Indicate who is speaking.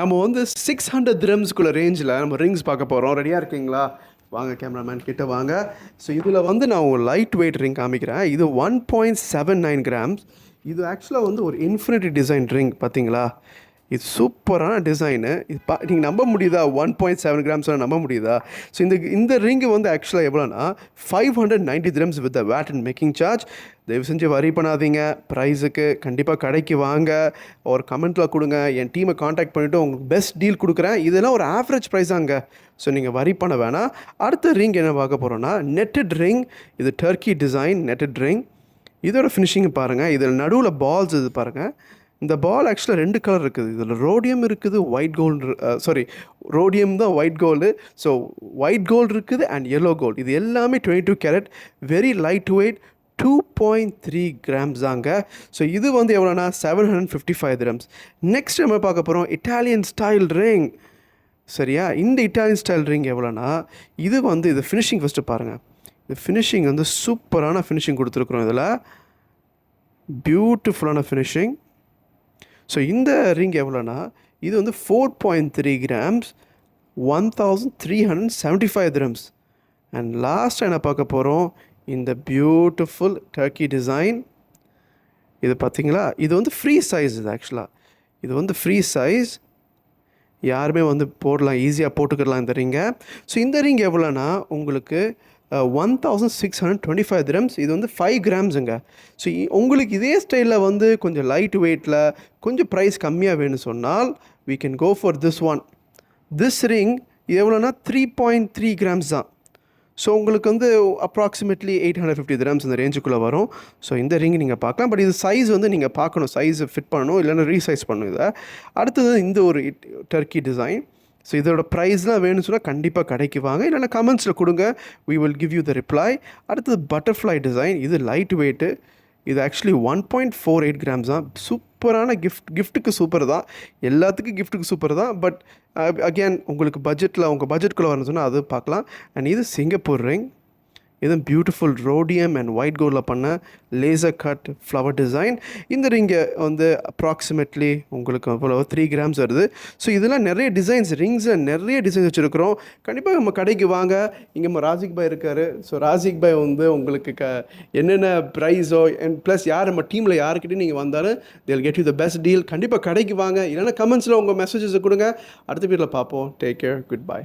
Speaker 1: நம்ம வந்து 600 திரம்ஸ்குள்ள ரேஞ்சில் நம்ம ரிங்ஸ் பார்க்க போகிறோம். ரெடியாக இருக்கீங்களா? வாங்க கேமராமேன் கிட்ட வாங்க. ஸோ இதில் வந்து நான் ஒரு லைட் வெயிட் ரிங் காமிக்கிறேன். இது 1.79 கிராம்ஸ். இது ஆக்சுவலாக வந்து ஒரு இன்ஃபினிட்டி டிசைன் ரிங். பார்த்தீங்களா? இது சூப்பரான டிசைனு. இது நீங்கள் நம்ப முடியுதா? 1.7 கிராம்ஸ் நம்ப முடியுதா? ஸோ இந்த ரிங்கு வந்து ஆக்சுவலாக எவ்வளோனா 590 grams with VAT and making charge. தயவு செஞ்சு வரி பண்ணாதீங்க. ப்ரைஸுக்கு கண்டிப்பாக கடைக்கு வாங்க, ஒரு கமெண்ட்டில் கொடுங்க, என் டீமை காண்டாக்ட் பண்ணிவிட்டு உங்களுக்கு பெஸ்ட் டீல் கொடுக்குறேன். இதெல்லாம் ஒரு ஆவரேஜ் ப்ரைஸ் தாங்க. ஸோ நீங்கள் வரி பண்ண வேணாம். அடுத்த ரிங் என்ன பார்க்க போகிறோன்னா நெட்டட் ரிங். இது டர்க்கி டிசைன் நெட்டட் ரிங். இதோட ஃபினிஷிங் பாருங்கள். இதில் நடுவில் பால்ஸ் இது பாருங்கள். இந்த பால் ஆக்சுவலாக 2 கலர் இருக்குது. இதில் ரோடியம் இருக்குது, ஒயிட் கோல்டு, ரோடியம் தான் white gold. So white gold இருக்குது அண்ட் எல்லோ கோல்டு. இது எல்லாமே 22 carat, very light weight, 2.3 grams தாங்க. ஸோ இது வந்து எவ்வளோனா 755 திரம்ஸ். நெக்ஸ்ட் நம்ம பார்க்க போகிறோம் இட்டாலியன் ஸ்டைல் ரிங். சரியா? இந்த இட்டாலியன் ஸ்டைல் ரிங் எவ்வளோனா இது வந்து இது ஃபினிஷிங் ஃபஸ்ட்டு பாருங்கள். இது ஃபினிஷிங் வந்து சூப்பரான ஃபினிஷிங் கொடுத்துருக்குறோம். இதில் பியூட்டிஃபுல்லான ஃபினிஷிங். ஸோ இந்த ரிங் எவ்வளோனா இது வந்து 4.3 கிராம்ஸ், 1375 திரம்ஸ். அண்ட் லாஸ்ட்டாக என்ன பார்க்க போகிறோம், இந்த பியூட்டிஃபுல் டர்க்கி டிசைன். இது பார்த்தீங்களா? இது வந்து ஃப்ரீ சைஸ். இது ஆக்சுவலாக இது வந்து ஃப்ரீ சைஸ், யாருமே வந்து போடலாம், ஈஸியாக போட்டுக்கிடலாம் இந்த ரிங்கை. ஸோ இந்த ரிங் எவ்வளோனா உங்களுக்கு 1625 திரம்ஸ். இது வந்து 5 கிராம்ஸுங்க. ஸோ உங்களுக்கு இதே ஸ்டைலில் வந்து கொஞ்சம் லைட் வெயிட்டில் கொஞ்சம் ப்ரைஸ் கம்மியாக வேணும்னு சொன்னால் we can go for this one. This ring எவ்வளோனா 3.3 கிராம்ஸ் தான். ஸோ உங்களுக்கு வந்து அப்ராக்சிமேட்லி 850 திரம்ஸ் இந்த ரேஞ்சுக்குள்ளே வரும். ஸோ இந்த ரிங் நீங்கள் பார்க்கலாம். பட் இது சைஸ் வந்து நீங்கள் பார்க்கணும், சைஸை ஃபிட் பண்ணணும், இல்லைன்னா ரீசைஸ் பண்ணணும் இதை. அடுத்தது இந்த ஒரு டர்க்கி டிசைன். ஸோ இதோட ப்ரைஸ்லாம் வேணும்னு சொன்னால் கண்டிப்பாக கடைக்கு வாங்க, இல்லைனா கமெண்ட்ஸில் கொடுங்க, we will give you the reply. அடுத்தது பட்டர்ஃப்ளை டிசைன். இது லைட் வெயிட்டு. இது ஆக்சுவலி 1.48 கிராம்ஸ் தான். சூப்பரான கிஃப்ட்டுக்கு சூப்பர் தான், எல்லாத்துக்கும் கிஃப்ட்டுக்கு சூப்பர் தான். பட் அகேன் உங்களுக்கு பட்ஜெட்டில் உங்கள் பட்ஜெட்குள்ளே வரணும்னு சொன்னால் அது பார்க்கலாம். அண்ட் இது சிங்கப்பூர் ரிங். இது பியூட்டிஃபுல் ரோடியம் அண்ட் ஒயிட் கோல்டில் பண்ண லேசர் கட் ஃப்ளவர் டிசைன். இந்த ரிங்கை வந்து அப்ராக்சிமேட்லி உங்களுக்கு அவ்வளோ 3 கிராம்ஸ் வருது. ஸோ இதெல்லாம் நிறைய டிசைன்ஸ், ரிங்ஸில் நிறைய டிசைன்ஸ் வச்சுருக்கிறோம். கண்டிப்பாக நம்ம கடைக்கு வாங்க. இங்கே நம்ம ராசிக் பாய் இருக்கார். ஸோ ராசிக் பாய் வந்து உங்களுக்கு என்னென்ன ப்ரைஸோ அண்ட் ப்ளஸ் யார் நம்ம டீமில் யாருக்கிட்டையும் நீங்கள் வந்தாலும் they'll get you the best deal. கண்டிப்பாக கடைக்கு வாங்க, இல்லைன்னா கமெண்ட்ஸில் உங்கள் மெசேஜஸை கொடுங்க. அடுத்த வீட்டில் பார்ப்போம். Take care, good bye.